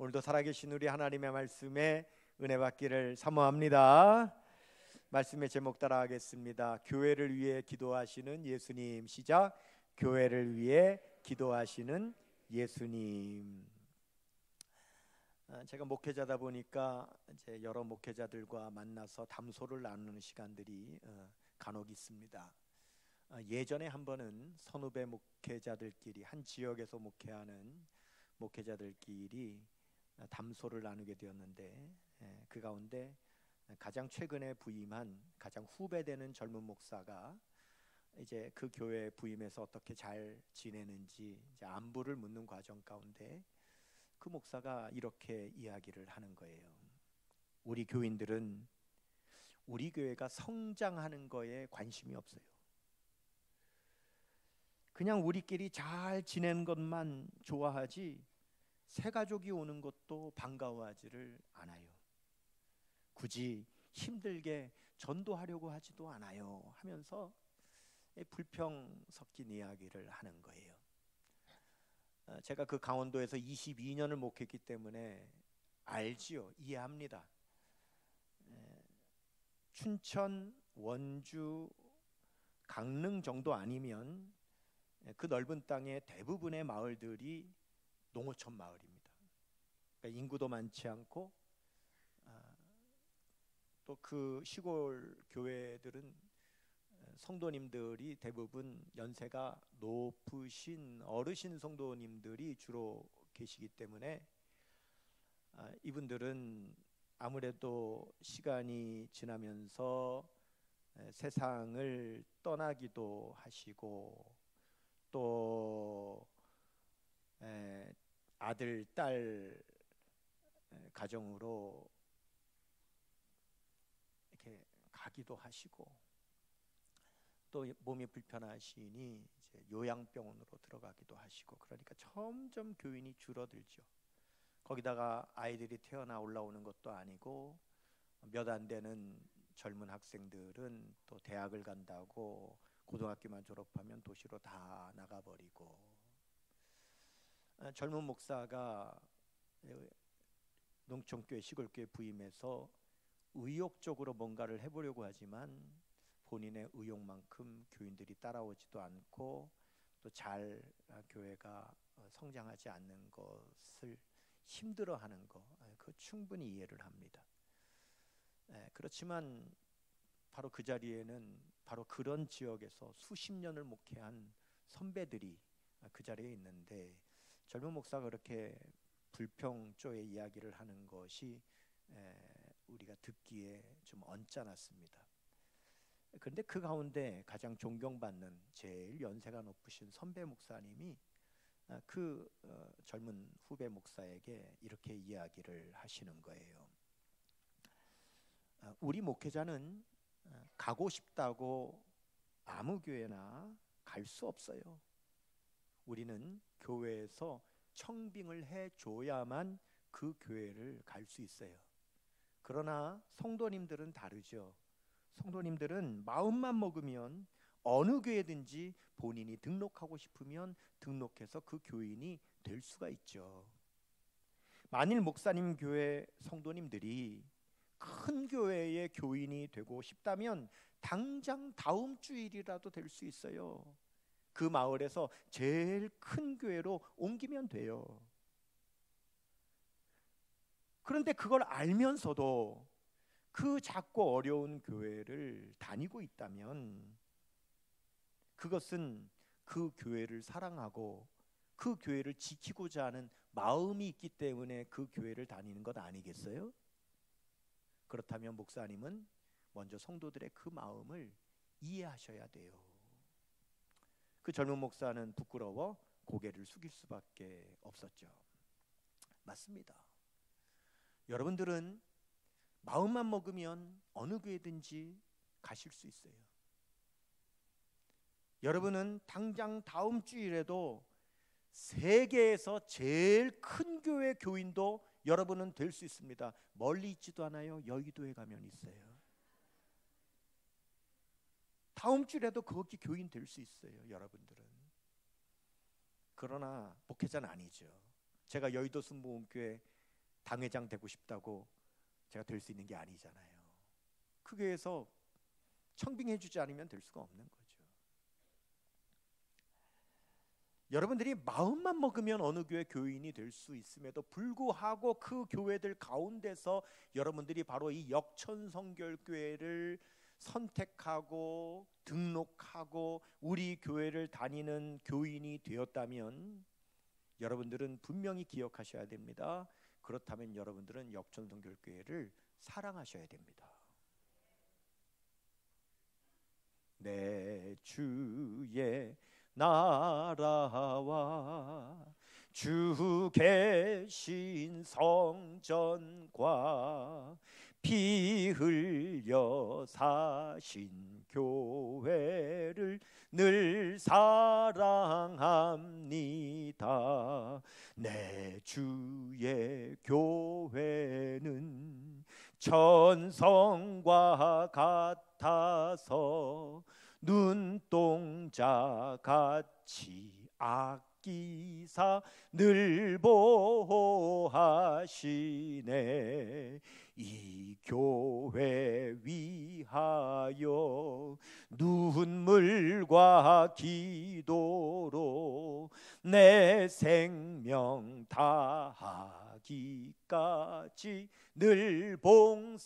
오늘도 살아계신 우리 하나님의 말씀에 은혜 받기를 사모합니다. 말씀의 제목 따라하겠습니다. 교회를 위해 기도하시는 예수님. 시작. 교회를 위해 기도하시는 예수님. 제가 목회자다 보니까 이제 여러 목회자들과 만나서 담소를 나누는 시간들이 간혹 있습니다. 예전에 한 번은 선후배 목회자들끼리 한 지역에서 목회하는 목회자들끼리 담소를 나누게 되었는데, 그 가운데 가장 최근에 부임한 가장 후배되는 젊은 목사가 이제 그 교회에 부임해서 어떻게 잘 지내는지 이제 안부를 묻는 과정 가운데 그 목사가 이렇게 이야기를 하는 거예요. 우리 교인들은 우리 교회가 성장하는 거에 관심이 없어요. 그냥 우리끼리 잘 지내는 것만 좋아하지 새 가족이 오는 것도 반가워하지를 않아요. 굳이 힘들게 전도하려고 하지도 않아요 하면서 불평 섞인 이야기를 하는 거예요. 제가 그 강원도에서 22년을 목했기 때문에 알지요. 이해합니다. 춘천, 원주, 강릉 정도 아니면 그 넓은 땅의 대부분의 마을들이 농어촌 마을입니다. 그러니까 인구도 많지 않고 또 그 시골 교회들은 성도님들이 대부분 연세가 높으신 어르신 성도님들이 주로 계시기 때문에 이분들은 아무래도 시간이 지나면서 세상을 떠나기도 하시고 또 아들, 딸 가정으로 이렇게 가기도 하시고 또 몸이 불편하시니 이제 요양병원으로 들어가기도 하시고, 그러니까 점점 교인이 줄어들죠. 거기다가 아이들이 태어나 올라오는 것도 아니고 몇 안 되는 젊은 학생들은 또 대학을 간다고 고등학교만 졸업하면 도시로 다 나가버리고, 젊은 목사가 농촌교회 시골교회 부임해서 의욕적으로 뭔가를 해보려고 하지만 본인의 의욕만큼 교인들이 따라오지도 않고 또 잘 교회가 성장하지 않는 것을 힘들어하는 거, 그 충분히 이해를 합니다. 그렇지만 바로 그 자리에는 바로 그런 지역에서 수십 년을 목회한 선배들이 그 자리에 있는데 젊은 목사가 그렇게 불평조의 이야기를 하는 것이 우리가 듣기에 좀 언짢았습니다. 그런데 그 가운데 가장 존경받는 제일 연세가 높으신 선배 목사님이 그 젊은 후배 목사에게 이렇게 이야기를 하시는 거예요. 우리 목회자는 가고 싶다고 아무 교회나 갈 수 없어요. 우리는 교회에서 청빙을 해줘야만 그 교회를 갈 수 있어요. 그러나 성도님들은 다르죠. 성도님들은 마음만 먹으면 어느 교회든지 본인이 등록하고 싶으면 등록해서 그 교인이 될 수가 있죠. 만일 목사님 교회 성도님들이 큰 교회의 교인이 되고 싶다면 당장 다음 주일이라도 될 수 있어요. 그 마을에서 제일 큰 교회로 옮기면 돼요. 그런데 그걸 알면서도 그 작고 어려운 교회를 다니고 있다면 그것은 그 교회를 사랑하고 그 교회를 지키고자 하는 마음이 있기 때문에 그 교회를 다니는 것 아니겠어요? 그렇다면 목사님은 먼저 성도들의 그 마음을 이해하셔야 돼요. 그 젊은 목사는 부끄러워 고개를 숙일 수밖에 없었죠. 맞습니다. 여러분들은 마음만 먹으면 어느 교회든지 가실 수 있어요. 여러분은 당장 다음 주일에도 세계에서 제일 큰 교회 교인도 여러분은 될 수 있습니다. 멀리 있지도 않아요. 여의도에 가면 있어요. 다음 주일에도 거기 교인 될 수 있어요. 여러분들은. 그러나 목회자는 아니죠. 제가 여의도 순복음교회 당회장 되고 싶다고 제가 될 수 있는 게 아니잖아요. 그 교회에서 청빙해 주지 않으면 될 수가 없는 거죠. 여러분들이 마음만 먹으면 어느 교회 교인이 될 수 있음에도 불구하고 그 교회들 가운데서 여러분들이 바로 이 역천성결교회를 선택하고 등록하고 우리 교회를 다니는 교인이 되었다면 여러분들은 분명히 기억하셔야 됩니다. 그렇다면 여러분들은 역천성결교회를 사랑하셔야 됩니다. 내 주의 나라와 주 계신 성전과 피 흘려 사신 교회를 늘 사랑합니다. 내 주의 교회는 천성과 같아서 눈동자 같이 아끼사 늘 보호하시네. 이 교회 위하여 눈물과 기도로 내 생명 다하기까지 늘 봉사합니다.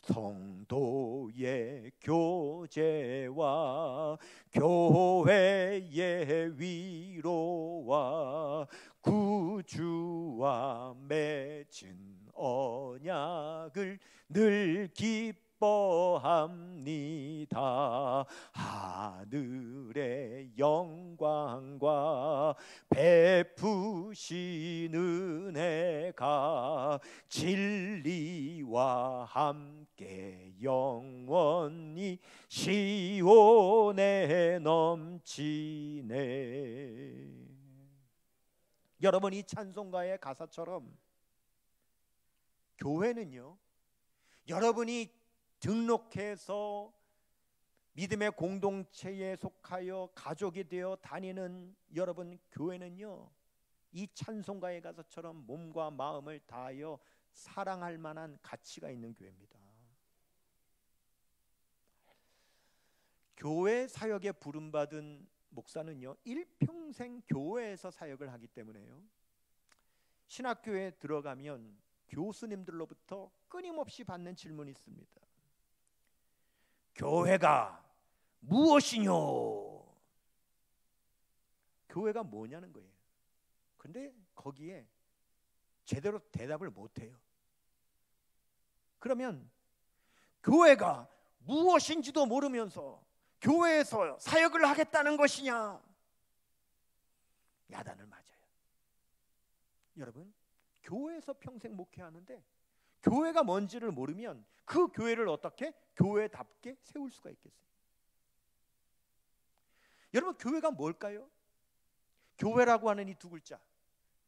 성도의 교제와 교회의 위로와 구주와 맺은 언약을 늘 기뻐합니다. 하늘의 영광과 베푸신 은혜가 진리와 함께 영원히 시온에 넘치네. 여러분, 이 찬송가의 가사처럼 교회는요, 여러분이 등록해서 믿음의 공동체에 속하여 가족이 되어 다니는 여러분 교회는요, 이 찬송가의 가사처럼 몸과 마음을 다하여 사랑할 만한 가치가 있는 교회입니다. 교회 사역에 부름받은 목사는요, 일평생 교회에서 사역을 하기 때문에요, 신학교에 들어가면 교수님들로부터 끊임없이 받는 질문이 있습니다. 교회가 무엇이뇨? 교회가 뭐냐는 거예요. 근데 거기에 제대로 대답을 못해요. 그러면 교회가 무엇인지도 모르면서 교회에서 사역을 하겠다는 것이냐? 야단을 맞아요. 여러분, 교회에서 평생 목회하는데 교회가 뭔지를 모르면 그 교회를 어떻게 교회답게 세울 수가 있겠어요? 여러분, 교회가 뭘까요? 교회라고 하는 이 두 글자,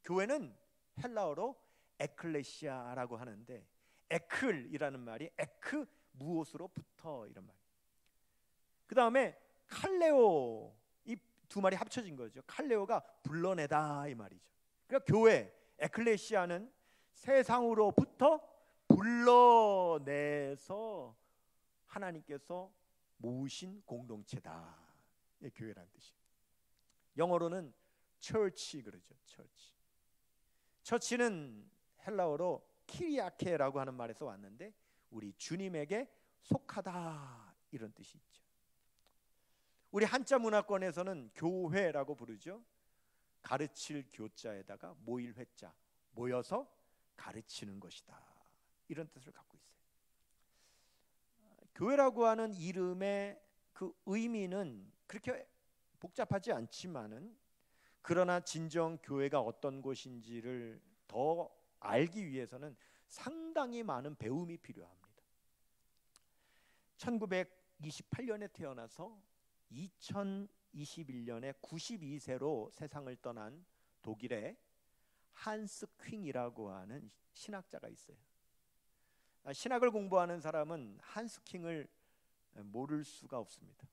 교회는 헬라어로 에클레시아라고 하는데, 에클이라는 말이 에크 무엇으로부터 이런 말이에요. 그 다음에 칼레오, 이 두 말이 합쳐진 거죠. 칼레오가 불러내다 이 말이죠. 그러니까 교회, 에클레시아는 세상으로부터 불러내서 하나님께서 모으신 공동체다. 이 교회라는 뜻이에요. 영어로는 church 그러죠. 처치는 헬라어로 키리아케라고 하는 말에서 왔는데 우리 주님에게 속하다 이런 뜻이 있죠. 우리 한자 문화권에서는 교회라고 부르죠. 가르칠 교자에다가 모일 회자, 모여서 가르치는 것이다 이런 뜻을 갖고 있어요. 교회라고 하는 이름의 그 의미는 그렇게 복잡하지 않지만은, 그러나 진정 교회가 어떤 곳인지를 더 알기 위해서는 상당히 많은 배움이 필요합니다. 1928년에 태어나서 2021년에 92세로 세상을 떠난 독일의 한스 킹이라고 하는 신학자가 있어요. 신학을 공부하는 사람은 한스 킹을 모를 수가 없습니다.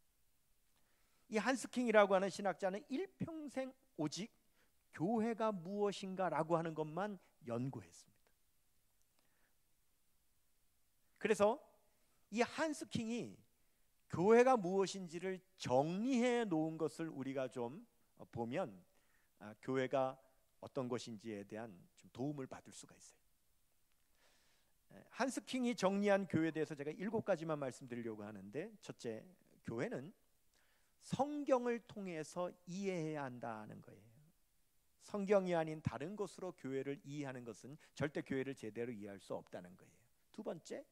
이 한스 킹이라고 하는 신학자는 일평생 오직 교회가 무엇인가라고 하는 것만 연구했습니다. 그래서 이 한스킹이 교회가 무엇인지를 정리해 놓은 것을 우리가 좀 보면 교회가 어떤 것인지에 대한 좀 도움을 받을 수가 있어요. 한스킹이 정리한 교회에 대해서 제가 7가지만 말씀드리려고 하는데, 첫째, 교회는 성경을 통해서 이해해야 한다는 거예요. 성경이 아닌 다른 것으로 교회를 이해하는 것은 절대 교회를 제대로 이해할 수 없다는 거예요. 두 번째,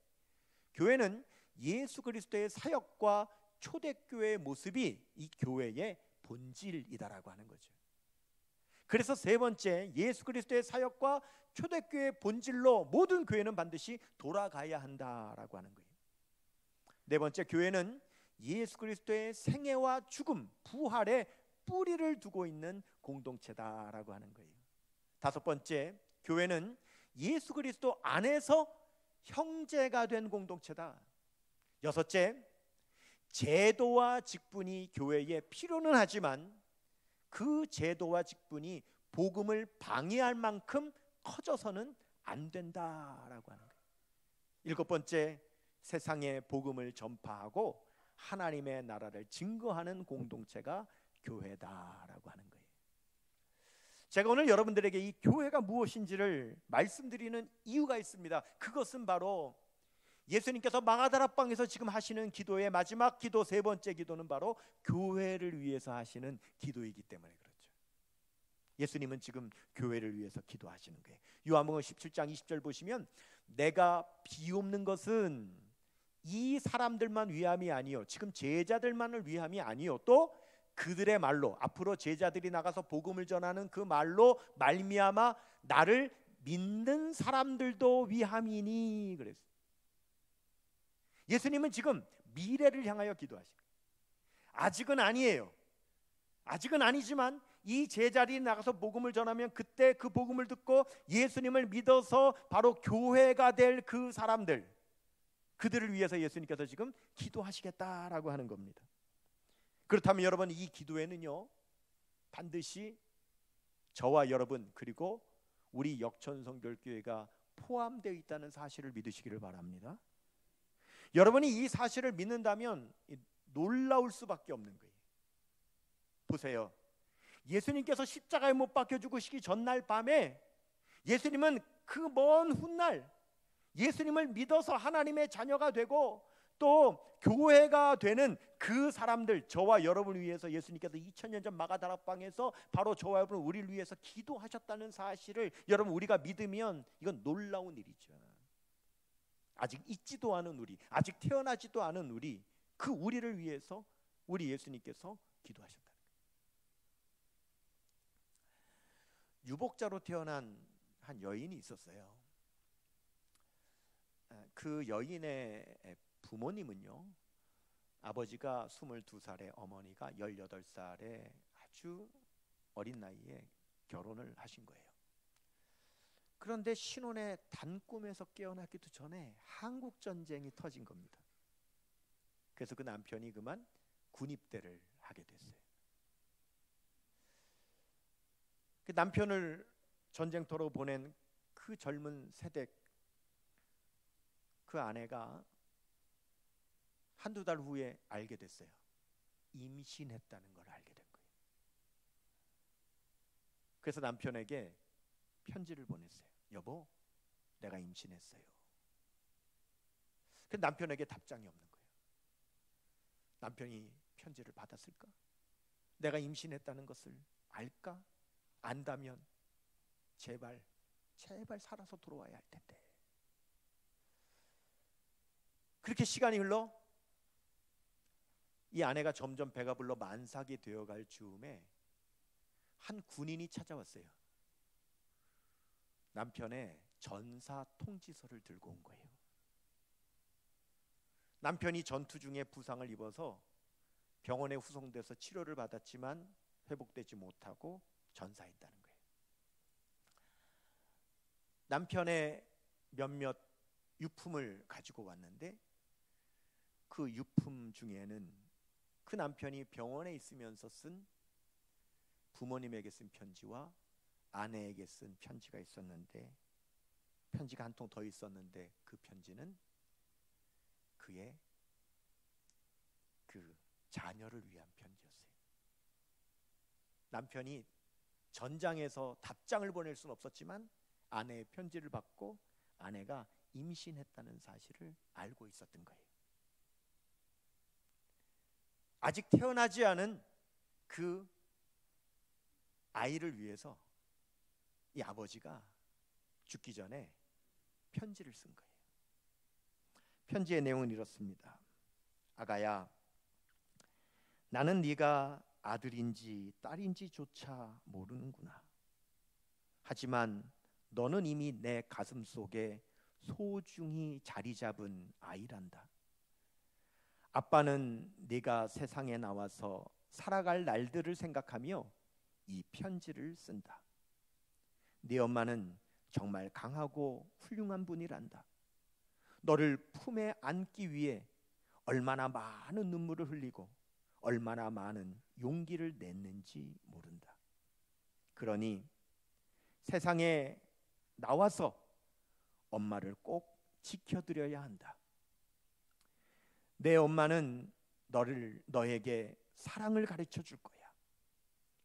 교회는 예수 그리스도의 사역과 초대교회의 모습이 이 교회의 본질이다라고 하는 거죠. 그래서 세 번째, 예수 그리스도의 사역과 초대교회의 본질로 모든 교회는 반드시 돌아가야 한다라고 하는 거예요. 네 번째, 교회는 예수 그리스도의 생애와 죽음, 부활에 뿌리를 두고 있는 공동체다라고 하는 거예요. 다섯 번째, 교회는 예수 그리스도 안에서 형제가 된 공동체다. 여섯째, 제도와 직분이 교회에 필요는 하지만 그 제도와 직분이 복음을 방해할 만큼 커져서는 안 된다라고 하는 거예요. 일곱 번째, 세상에 복음을 전파하고 하나님의 나라를 증거하는 공동체가 교회다라고 하는 거예요. 제가 오늘 여러분들에게 이 교회가 무엇인지를 말씀드리는 이유가 있습니다. 그것은 바로 예수님께서 마가다락방에서 지금 하시는 기도의 마지막 기도, 세 번째 기도는 바로 교회를 위해서 하시는 기도이기 때문에 그렇죠. 예수님은 지금 교회를 위해서 기도하시는 거예요. 요한복음 17장 20절 보시면, 내가 비옵는 것은 이 사람들만 위함이 아니요, 지금 제자들만을 위함이 아니요, 또 그들의 말로, 앞으로 제자들이 나가서 복음을 전하는 그 말로 말미암아 나를 믿는 사람들도 위함이니 그랬어요. 예수님은 지금 미래를 향하여 기도하시는 거예요. 아직은 아니에요. 아직은 아니지만 이 제자들이 나가서 복음을 전하면 그때 그 복음을 듣고 예수님을 믿어서 바로 교회가 될 그 사람들, 그들을 위해서 예수님께서 지금 기도하시겠다라고 하는 겁니다. 그렇다면 여러분, 이 기도에는요 반드시 저와 여러분 그리고 우리 역천성결교회가 포함되어 있다는 사실을 믿으시기를 바랍니다. 여러분이 이 사실을 믿는다면 놀라울 수밖에 없는 거예요. 보세요. 예수님께서 십자가에 못 박혀 죽으시기 전날 밤에 예수님은 그 먼 훗날 예수님을 믿어서 하나님의 자녀가 되고 또 교회가 되는 그 사람들, 저와 여러분을 위해서 예수님께서 2000년 전 마가다락방에서 바로 저와 여러분 우리를 위해서 기도하셨다는 사실을 여러분 우리가 믿으면 이건 놀라운 일이죠. 아직 있지도 않은 우리, 아직 태어나지도 않은 우리, 그 우리를 위해서 우리 예수님께서 기도하셨다. 유복자로 태어난 한 여인이 있었어요. 그 여인의 부모님은요, 아버지가 22살에 어머니가 18살에 아주 어린 나이에 결혼을 하신 거예요. 그런데 신혼의 단꿈에서 깨어나기도 전에 한국 전쟁이 터진 겁니다. 그래서 그 남편이 그만 군입대를 하게 됐어요. 그 남편을 전쟁터로 보낸 그 젊은 세대, 그 아내가 한두 달 후에 알게 됐어요. 임신했다는 걸 알게 된 거예요. 그래서 남편에게 편지를 보냈어요. 여보, 내가 임신했어요. 그 남편에게 답장이 없는 거예요. 남편이 편지를 받았을까? 내가 임신했다는 것을 알까? 안다면 제발 살아서 돌아와야 할 텐데. 그렇게 시간이 흘러 이 아내가 점점 배가 불러 만삭이 되어갈 즈음에 한 군인이 찾아왔어요. 남편의 전사 통지서를 들고 온 거예요. 남편이 전투 중에 부상을 입어서 병원에 후송돼서 치료를 받았지만 회복되지 못하고 전사했다는 거예요. 남편의 몇몇 유품을 가지고 왔는데 그 유품 중에는 그 남편이 병원에 있으면서 쓴 부모님에게 쓴 편지와 아내에게 쓴 편지가 있었는데, 편지가 한 통 더 있었는데 그 편지는 그의 그 자녀를 위한 편지였어요. 남편이 전장에서 답장을 보낼 수는 없었지만 아내의 편지를 받고 아내가 임신했다는 사실을 알고 있었던 거예요. 아직 태어나지 않은 그 아이를 위해서 이 아버지가 죽기 전에 편지를 쓴 거예요. 편지의 내용은 이렇습니다. 아가야, 나는 네가 아들인지 딸인지조차 모르는구나. 하지만 너는 이미 내 가슴 속에 소중히 자리 잡은 아이란다. 아빠는 네가 세상에 나와서 살아갈 날들을 생각하며 이 편지를 쓴다. 네 엄마는 정말 강하고 훌륭한 분이란다. 너를 품에 안기 위해 얼마나 많은 눈물을 흘리고 얼마나 많은 용기를 냈는지 모른다. 그러니 세상에 나와서 엄마를 꼭 지켜드려야 한다. 내 엄마는 너에게 사랑을 가르쳐 줄 거야.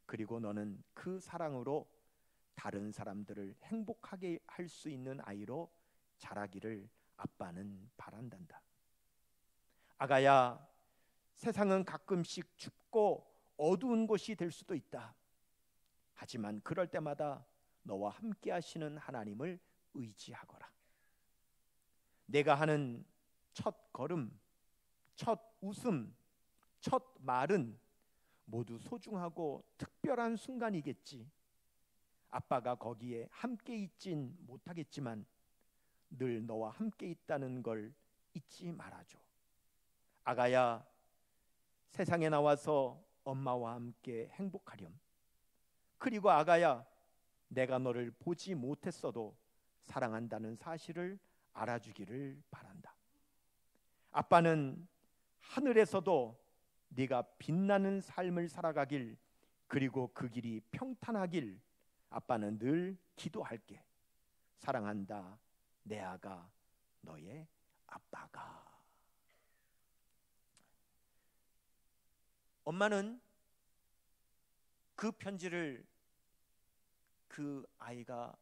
그리고 너는 그 사랑으로 다른 사람들을 행복하게 할 수 있는 아이로 자라기를 아빠는 바란단다. 아가야, 세상은 가끔씩 춥고 어두운 곳이 될 수도 있다. 하지만 그럴 때마다 너와 함께 하시는 하나님을 의지하거라. 내가 하는 첫 걸음, 첫 웃음, 첫 말은 모두 소중하고 특별한 순간이겠지. 아빠가 거기에 함께 있진 못하겠지만 늘 너와 함께 있다는 걸 잊지 말아줘. 아가야, 세상에 나와서 엄마와 함께 행복하렴. 그리고 아가야, 내가 너를 보지 못했어도 사랑한다는 사실을 알아주기를 바란다. 아빠는 하늘에서도 네가 빛나는 삶을 살아가길, 그리고 그 길이 평탄하길 아빠는 늘 기도할게. 사랑한다, 내 아가, 너의 아빠가. 엄마는 그 편지를 그 아이가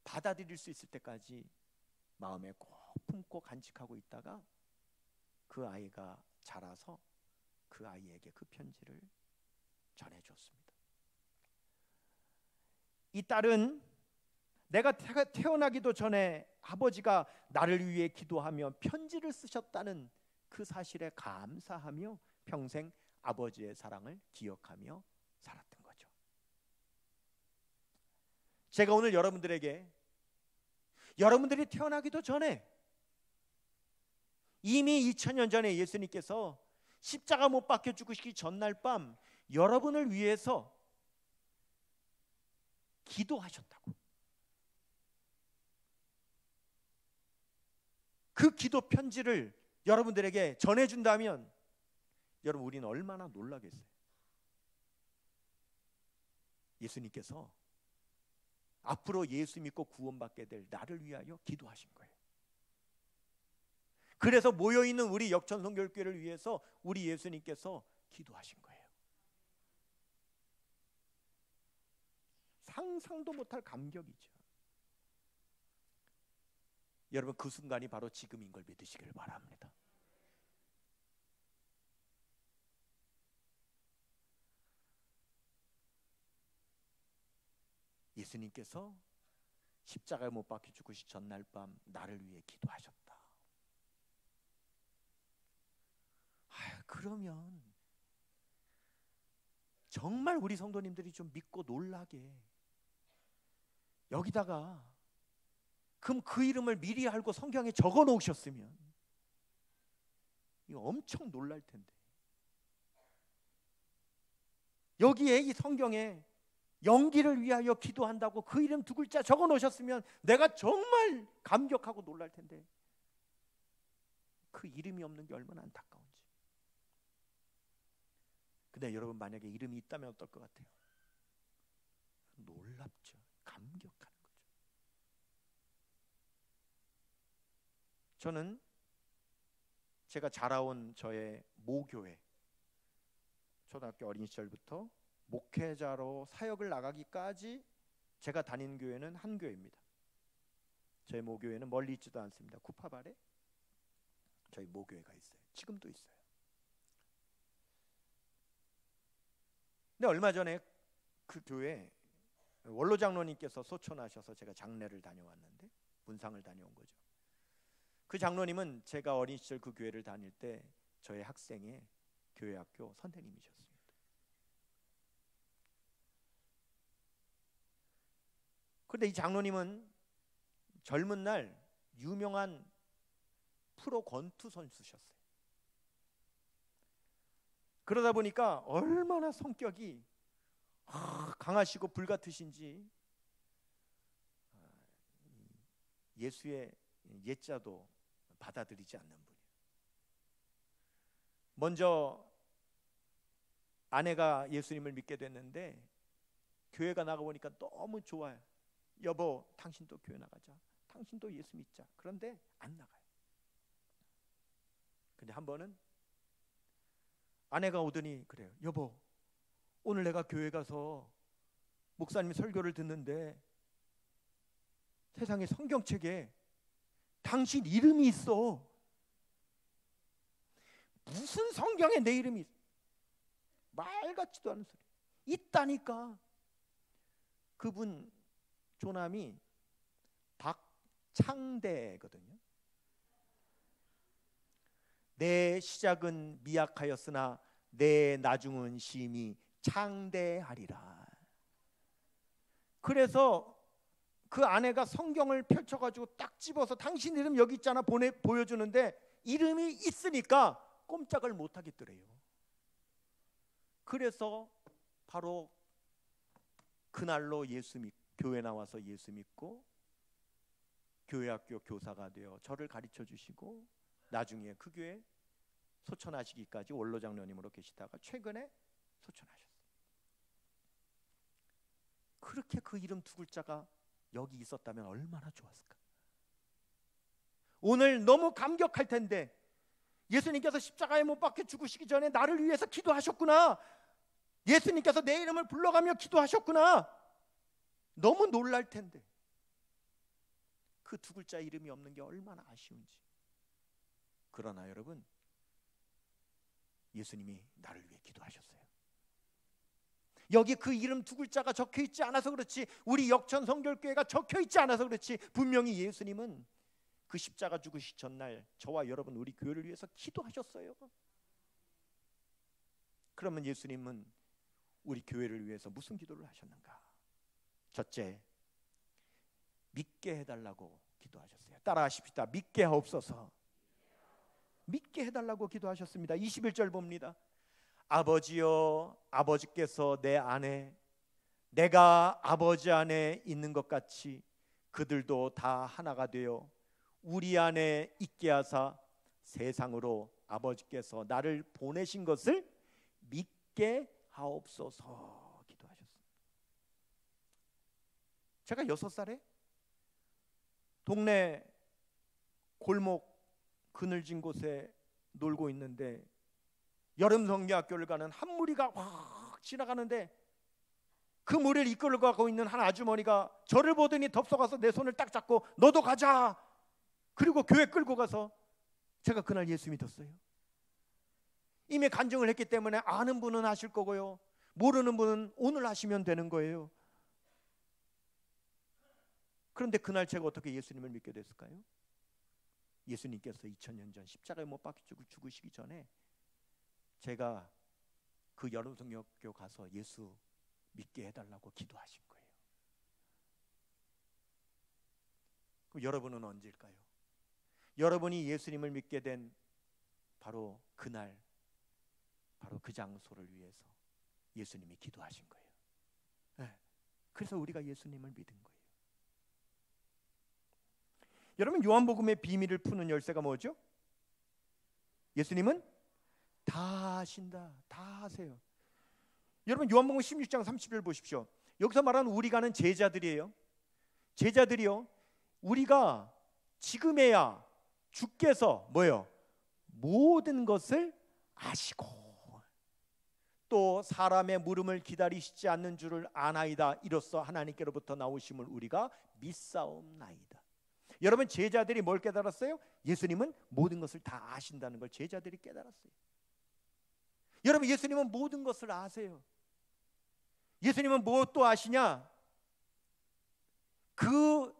받아들일 수 있을 때까지 마음에 꼭 품고 간직하고 있다가 그 아이가 자라서 그 아이에게 그 편지를 전해줬습니다. 이 딸은 내가 태어나기도 전에 아버지가 나를 위해 기도하며 편지를 쓰셨다는 그 사실에 감사하며 평생 아버지의 사랑을 기억하며 살았던 거죠. 제가 오늘 여러분들에게, 여러분들이 태어나기도 전에 이미 2000년 전에 예수님께서 십자가 못 박혀 죽으시기 전날 밤 여러분을 위해서 기도하셨다고. 그 기도 편지를 여러분들에게 전해준다면 여러분, 우리는 얼마나 놀라겠어요. 예수님께서 앞으로 예수 믿고 구원받게 될 나를 위하여 기도하신 거예요. 그래서 모여있는 우리 역천성결교회를 위해서 우리 예수님께서 기도하신 거예요. 상상도 못할 감격이죠. 여러분, 그 순간이 바로 지금인 걸 믿으시길 바랍니다. 예수님께서 십자가에 못 박혀 죽으시 전날 밤 나를 위해 기도하셨다. 그러면 정말 우리 성도님들이 좀 믿고 놀라게 여기다가 그럼 그 이름을 미리 알고 성경에 적어 놓으셨으면 이거 엄청 놀랄 텐데, 여기에 이 성경에 영기를 위하여 기도한다고 그 이름 두 글자 적어 놓으셨으면 내가 정말 감격하고 놀랄 텐데 그 이름이 없는 게 얼마나 안타까운지. 근데 여러분, 만약에 이름이 있다면 어떨 것 같아요? 저는 제가 자라온 저의 모교회, 초등학교 어린 시절부터 목회자로 사역을 나가기까지 제가 다닌 교회는 한 교회입니다. 저희 모교회는 멀리 있지도 않습니다. 쿠파발에 저희 모교회가 있어요. 지금도 있어요. 근데 얼마 전에 그 교회 원로 장로님께서 소천하셔서 제가 장례를 다녀왔는데, 문상을 다녀온 거죠. 그 장로님은 제가 어린 시절 그 교회를 다닐 때 저의 학생의 교회학교 선생님이셨습니다. 그런데 이 장로님은 젊은 날 유명한 프로 권투 선수셨어요. 그러다 보니까 얼마나 성격이 강하시고 불같으신지 예수의 예자도 받아들이지 않는 분이에요. 먼저 아내가 예수님을 믿게 됐는데 교회가 나가보니까 너무 좋아요. 여보, 당신도 교회 나가자. 당신도 예수 믿자. 그런데 안 나가요. 근데 한 번은 아내가 오더니 그래요. 여보, 오늘 내가 교회 가서 목사님 설교를 듣는데 세상에 성경책에 당신 이름이 있어. 무슨 성경에 내 이름이 있어? 말 같지도 않은 소리. 있다니까. 그분 조남이 박창대거든요. 내 시작은 미약하였으나 내 나중은 심히 창대하리라. 그래서 그 아내가 성경을 펼쳐가지고 딱 집어서 당신 이름 여기 있잖아 보여주는데 이름이 있으니까 꼼짝을 못 하겠더래요. 그래서 바로 그날로 교회 나와서 예수 믿고 교회학교 교사가 되어 저를 가르쳐 주시고 나중에 그 교회 소천하시기까지 원로 장로님으로 계시다가 최근에 소천하셨어요. 그렇게 그 이름 두 글자가 여기 있었다면 얼마나 좋았을까. 오늘 너무 감격할 텐데 예수님께서 십자가에 못 박혀 죽으시기 전에 나를 위해서 기도하셨구나. 예수님께서 내 이름을 불러가며 기도하셨구나. 너무 놀랄 텐데 그 두 글자 이름이 없는 게 얼마나 아쉬운지. 그러나 여러분, 예수님이 나를 위해 기도하셨어요. 여기 그 이름 두 글자가 적혀있지 않아서 그렇지, 우리 역천 성결교회가 적혀있지 않아서 그렇지, 분명히 예수님은 그 십자가 죽으시기 전날 저와 여러분 우리 교회를 위해서 기도하셨어요. 그러면 예수님은 우리 교회를 위해서 무슨 기도를 하셨는가? 첫째, 믿게 해달라고 기도하셨어요. 따라하십시다. 믿게 하옵소서. 믿게 해달라고 기도하셨습니다. 21절 봅니다. 아버지여, 아버지께서 내 안에 내가 아버지 안에 있는 것 같이 그들도 다 하나가 되어 우리 안에 있게 하사 세상으로 아버지께서 나를 보내신 것을 믿게 하옵소서 기도하셨습니다. 제가 6살에 동네 골목 그늘진 곳에 놀고 있는데 여름 성경학교를 가는 한 무리가 확 지나가는데 그 무리를 이끌고 가고 있는 한 아주머니가 저를 보더니 덥석가서 내 손을 딱 잡고 너도 가자. 그리고 교회 끌고 가서 제가 그날 예수 믿었어요. 이미 간증을 했기 때문에 아는 분은 아실 거고요, 모르는 분은 오늘 하시면 되는 거예요. 그런데 그날 제가 어떻게 예수님을 믿게 됐을까요? 예수님께서 2000년 전 십자가에 못 박히시고 죽으시기 전에 제가 그 여름 성경학교 가서 예수 믿게 해달라고 기도하신 거예요. 그럼 여러분은 언제일까요? 여러분이 예수님을 믿게 된 바로 그날, 바로 그 장소를 위해서 예수님이 기도하신 거예요. 네. 그래서 우리가 예수님을 믿은 거예요. 여러분, 요한복음의 비밀을 푸는 열쇠가 뭐죠? 예수님은 다 하신다, 다 하세요. 여러분, 요한복음 16장 30절 보십시오. 여기서 말하는 우리가는 제자들이에요. 제자들이요, 우리가 지금에야 주께서 뭐요? 모든 것을 아시고 또 사람의 물음을 기다리시지 않는 줄을 아나이다. 이로써 하나님께로부터 나오심을 우리가 믿사옵나이다. 여러분, 제자들이 뭘 깨달았어요? 예수님은 모든 것을 다 아신다는 걸 제자들이 깨달았어요. 여러분, 예수님은 모든 것을 아세요. 예수님은 무엇도 아시냐? 그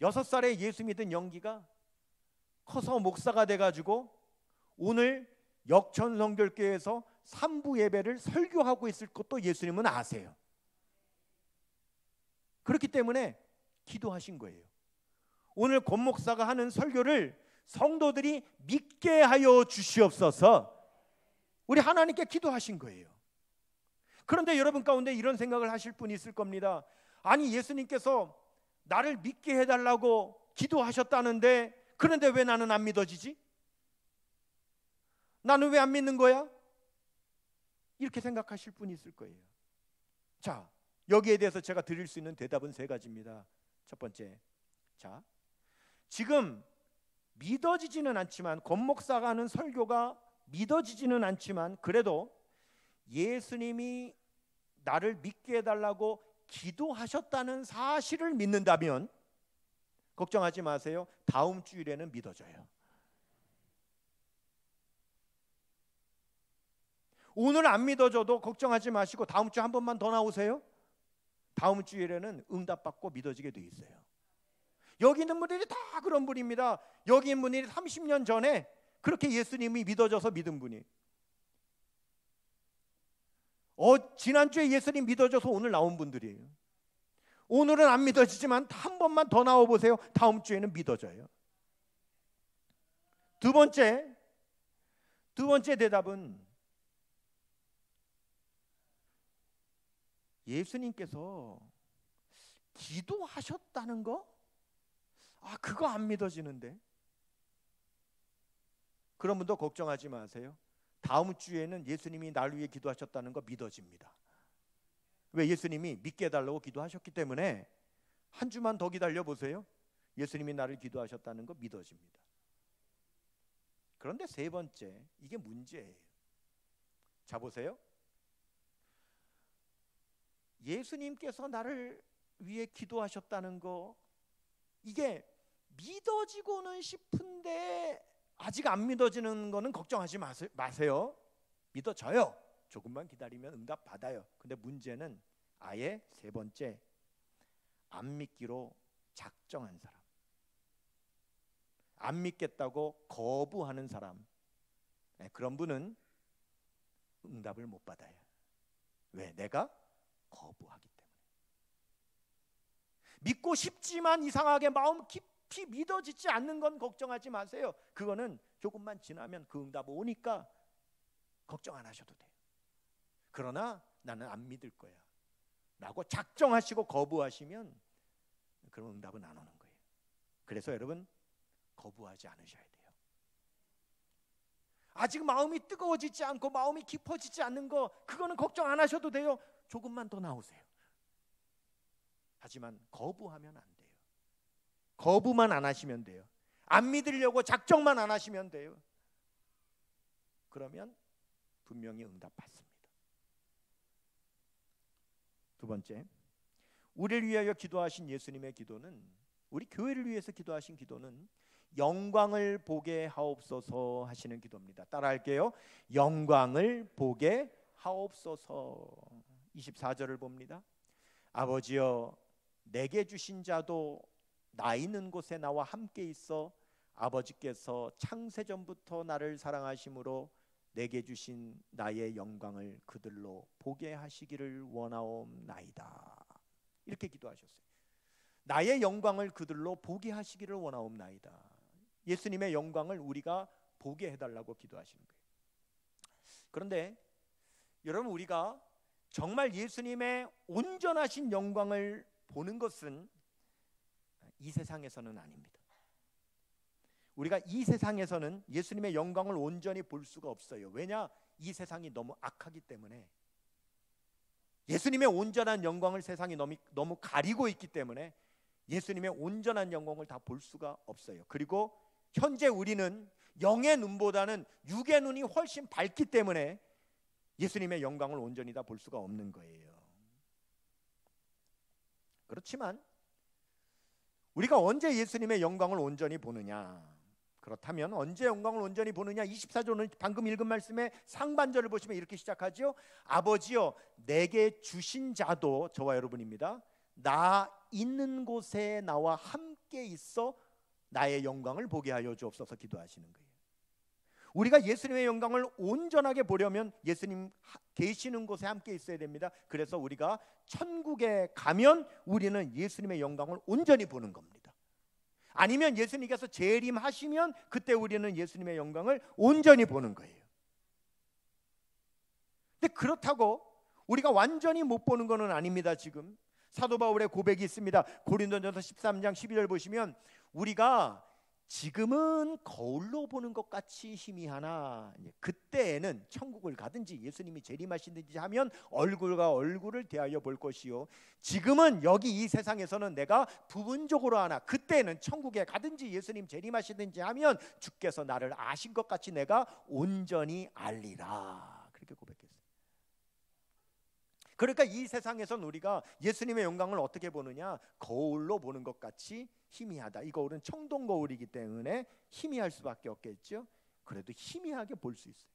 6살에 예수 믿은 영기가 커서 목사가 돼가지고 오늘 역천성결교회에서 3부 예배를 설교하고 있을 것도 예수님은 아세요. 그렇기 때문에 기도하신 거예요. 오늘 권 목사가 하는 설교를 성도들이 믿게 하여 주시옵소서. 우리 하나님께 기도하신 거예요. 그런데 여러분 가운데 이런 생각을 하실 분이 있을 겁니다. 아니, 예수님께서 나를 믿게 해달라고 기도하셨다는데 그런데 왜 나는 안 믿어지지? 나는 왜 안 믿는 거야? 이렇게 생각하실 분이 있을 거예요. 자, 여기에 대해서 제가 드릴 수 있는 대답은 3가지입니다. 첫 번째, 자, 지금 믿어지지는 않지만, 권 목사가 하는 설교가 믿어지지는 않지만 그래도 예수님이 나를 믿게 해달라고 기도하셨다는 사실을 믿는다면 걱정하지 마세요. 다음 주일에는 믿어져요. 오늘 안 믿어져도 걱정하지 마시고 다음 주 한 번만 더 나오세요. 다음 주일에는 응답받고 믿어지게 돼 있어요. 여기 있는 분들이 다 그런 분입니다. 여기 있는 분들이 30년 전에 그렇게 예수님이 믿어져서 믿은 분이, 지난주에 예수님 믿어져서 오늘 나온 분들이에요. 오늘은 안 믿어지지만 한 번만 더 나와보세요. 다음 주에는 믿어져요. 두 번째 대답은 예수님께서 기도하셨다는 거? 그거 안 믿어지는데. 그런 분도 걱정하지 마세요. 다음 주에는 예수님이 날 위해 기도하셨다는 거 믿어집니다. 왜? 예수님이 믿게 해달라고 기도하셨기 때문에 한 주만 더 기다려 보세요. 예수님이 나를 기도하셨다는 거 믿어집니다. 그런데 3번째, 이게 문제예요. 자, 보세요. 예수님께서 나를 위해 기도하셨다는 거, 이게 믿어지고는 싶은데 아직 안 믿어지는 거는 걱정하지 마세요. 믿어져요. 조금만 기다리면 응답 받아요. 근데 문제는 아예 3번째, 안 믿기로 작정한 사람, 안 믿겠다고 거부하는 사람, 그런 분은 응답을 못 받아요. 왜? 내가 거부하기 때문에. 믿고 싶지만 이상하게 마음 깊이 믿어지지 않는 건 걱정하지 마세요. 그거는 조금만 지나면 그 응답 오니까 걱정 안 하셔도 돼요. 그러나 나는 안 믿을 거야 라고 작정하시고 거부하시면 그런 응답은 안 오는 거예요. 그래서 여러분, 거부하지 않으셔야 돼요. 아직 마음이 뜨거워지지 않고 마음이 깊어지지 않는 거, 그거는 걱정 안 하셔도 돼요. 조금만 더 나오세요. 하지만 거부하면 안 돼요. 거부만 안 하시면 돼요. 안 믿으려고 작정만 안 하시면 돼요. 그러면 분명히 응답 받습니다. 두 번째, 우리를 위하여 기도하신 예수님의 기도는, 우리 교회를 위해서 기도하신 기도는 영광을 보게 하옵소서 하시는 기도입니다. 따라할게요. 영광을 보게 하옵소서. 24절을 봅니다. 아버지여, 내게 주신 자도 나 있는 곳에 나와 함께 있어 아버지께서 창세전부터 나를 사랑하심으로 내게 주신 나의 영광을 그들로 보게 하시기를 원하옵나이다. 이렇게 기도하셨어요. 나의 영광을 그들로 보게 하시기를 원하옵나이다. 예수님의 영광을 우리가 보게 해달라고 기도하시는 거예요. 그런데 여러분, 우리가 정말 예수님의 온전하신 영광을 보는 것은 이 세상에서는 아닙니다. 우리가 이 세상에서는 예수님의 영광을 온전히 볼 수가 없어요. 왜냐? 이 세상이 너무 악하기 때문에. 예수님의 온전한 영광을 세상이 너무 가리고 있기 때문에 예수님의 온전한 영광을 다 볼 수가 없어요. 그리고 현재 우리는 영의 눈보다는 육의 눈이 훨씬 밝기 때문에 예수님의 영광을 온전히 다 볼 수가 없는 거예요. 그렇지만 우리가 언제 예수님의 영광을 온전히 보느냐? 그렇다면 언제 영광을 온전히 보느냐? 24절은 방금 읽은 말씀의 상반절을 보시면 이렇게 시작하죠. 아버지여 내게 주신 자도 저와 여러분입니다. 나 있는 곳에 나와 함께 있어 나의 영광을 보게 하여 주옵소서 기도하시는 거예요. 우리가 예수님의 영광을 온전하게 보려면 예수님 계시는 곳에 함께 있어야 됩니다. 그래서 우리가 천국에 가면 우리는 예수님의 영광을 온전히 보는 겁니다. 아니면 예수님께서 재림하시면 그때 우리는 예수님의 영광을 온전히 보는 거예요. 근데 그렇다고 우리가 완전히 못 보는 것은 아닙니다. 지금 사도 바울의 고백이 있습니다. 고린도전서 13장 12절 보시면 우리가 지금은 거울로 보는 것 같이 희미하나 그때에는 천국을 가든지 예수님이 재림하시든지 하면 얼굴과 얼굴을 대하여 볼 것이요 지금은 여기 이 세상에서는 내가 부분적으로 하나 그때는 천국에 가든지 예수님 재림하시든지 하면 주께서 나를 아신 것 같이 내가 온전히 알리라 그렇게 고백했어요. 그러니까 이 세상에선 우리가 예수님의 영광을 어떻게 보느냐? 거울로 보는 것 같이 희미하다. 이 거울은 청동 거울이기 때문에 희미할 수밖에 없겠죠. 그래도 희미하게 볼 수 있어요.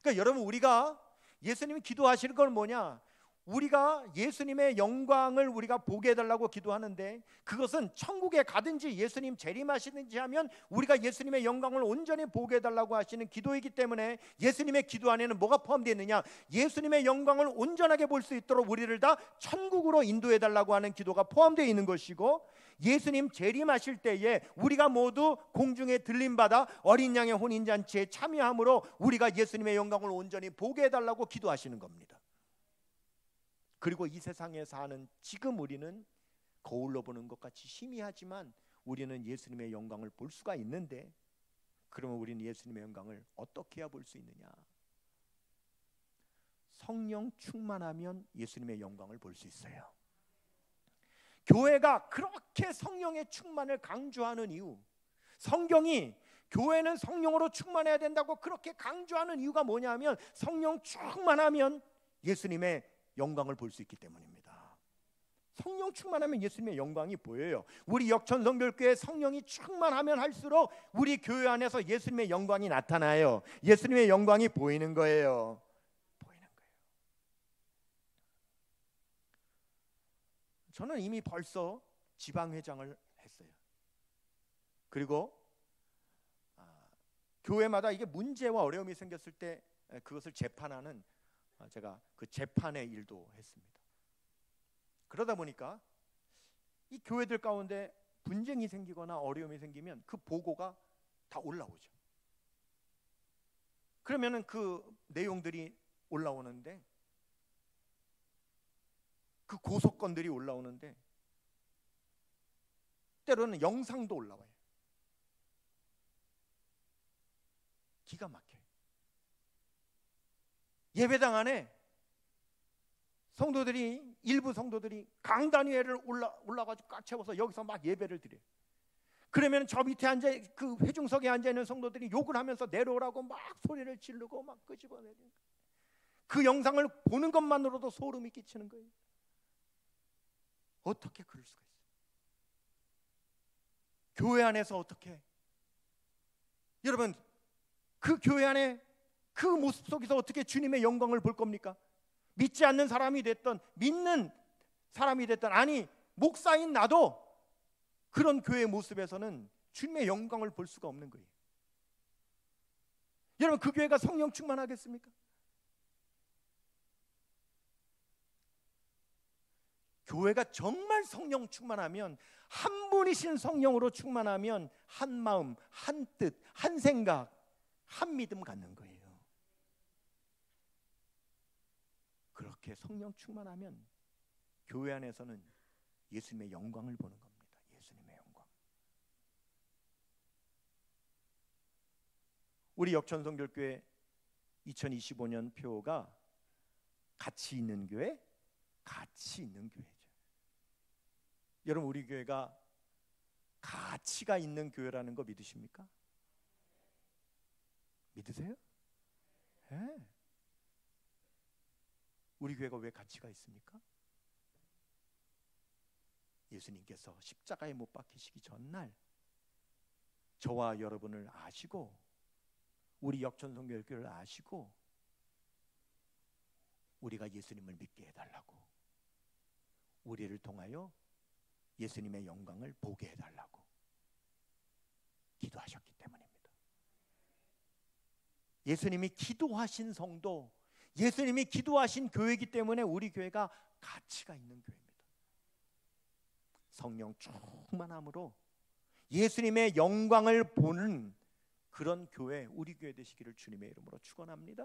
그러니까 여러분 우리가 예수님이 기도하시는 건 뭐냐? 우리가 예수님의 영광을 우리가 보게 해달라고 기도하는데 그것은 천국에 가든지 예수님 재림하시든지 하면 우리가 예수님의 영광을 온전히 보게 해달라고 하시는 기도이기 때문에 예수님의 기도 안에는 뭐가 포함되어 있느냐? 예수님의 영광을 온전하게 볼 수 있도록 우리를 다 천국으로 인도해달라고 하는 기도가 포함되어 있는 것이고 예수님 재림하실 때에 우리가 모두 공중에 들림받아 어린 양의 혼인잔치에 참여함으로 우리가 예수님의 영광을 온전히 보게 해달라고 기도하시는 겁니다. 그리고 이 세상에 사는 지금 우리는 거울로 보는 것 같이 희미하지만 우리는 예수님의 영광을 볼 수가 있는데 그러면 우리는 예수님의 영광을 어떻게 해야 볼 수 있느냐? 성령 충만하면 예수님의 영광을 볼 수 있어요. 교회가 그렇게 성령의 충만을 강조하는 이유, 성경이 교회는 성령으로 충만해야 된다고 그렇게 강조하는 이유가 뭐냐면 성령 충만하면 예수님의 영광을 볼 수 있기 때문입니다. 성령 충만하면 예수님의 영광이 보여요. 우리 역천성결교회 성령이 충만하면 할수록 우리 교회 안에서 예수님의 영광이 나타나요. 예수님의 영광이 보이는 거예요. 보이는 거예요. 저는 이미 벌써 지방회장을 했어요. 그리고 교회마다 이게 문제와 어려움이 생겼을 때 그것을 재판하는 제가 그 재판의 일도 했습니다. 그러다 보니까 이 교회들 가운데 분쟁이 생기거나 어려움이 생기면 그 보고가 다 올라오죠. 그러면은 그 내용들이 올라오는데 그 고소건들이 올라오는데 때로는 영상도 올라와요. 기가 막혀요. 예배당 안에 성도들이 일부 성도들이 강단 위에를 올라가지고 꽉 채워서 여기서 막 예배를 드려요. 그러면 저 밑에 앉아 그 회중석에 앉아 있는 성도들이 욕을 하면서 내려오라고 막 소리를 지르고 막 끄집어내는 그 영상을 보는 것만으로도 소름이 끼치는 거예요. 어떻게 그럴 수가 있어요? 교회 안에서 어떻게? 여러분 그 교회 안에 그 모습 속에서 어떻게 주님의 영광을 볼 겁니까? 믿지 않는 사람이 됐던 믿는 사람이 됐던 아니 목사인 나도 그런 교회의 모습에서는 주님의 영광을 볼 수가 없는 거예요. 여러분 그 교회가 성령 충만하겠습니까? 교회가 정말 성령 충만하면 한 분이신 성령으로 충만하면 한 마음, 한 뜻, 한 생각, 한 믿음 갖는 거예요. 그렇게 성령 충만하면 교회 안에서는 예수님의 영광을 보는 겁니다. 예수님의 영광. 우리 역천성결교회 2025년 표가 가치 있는 교회, 가치 있는 교회죠. 여러분 우리 교회가 가치가 있는 교회라는 거 믿으십니까? 믿으세요? 네. 우리 교회가 왜 가치가 있습니까? 예수님께서 십자가에 못 박히시기 전날 저와 여러분을 아시고 우리 역전성결교를 아시고 우리가 예수님을 믿게 해달라고, 우리를 통하여 예수님의 영광을 보게 해달라고 기도하셨기 때문입니다. 예수님이 기도하신 성도, 예수님이 기도하신 교회이기 때문에 우리 교회가 가치가 있는 교회입니다. 성령 충만함으로 예수님의 영광을 보는 그런 교회, 우리 교회 되시기를 주님의 이름으로 축원합니다.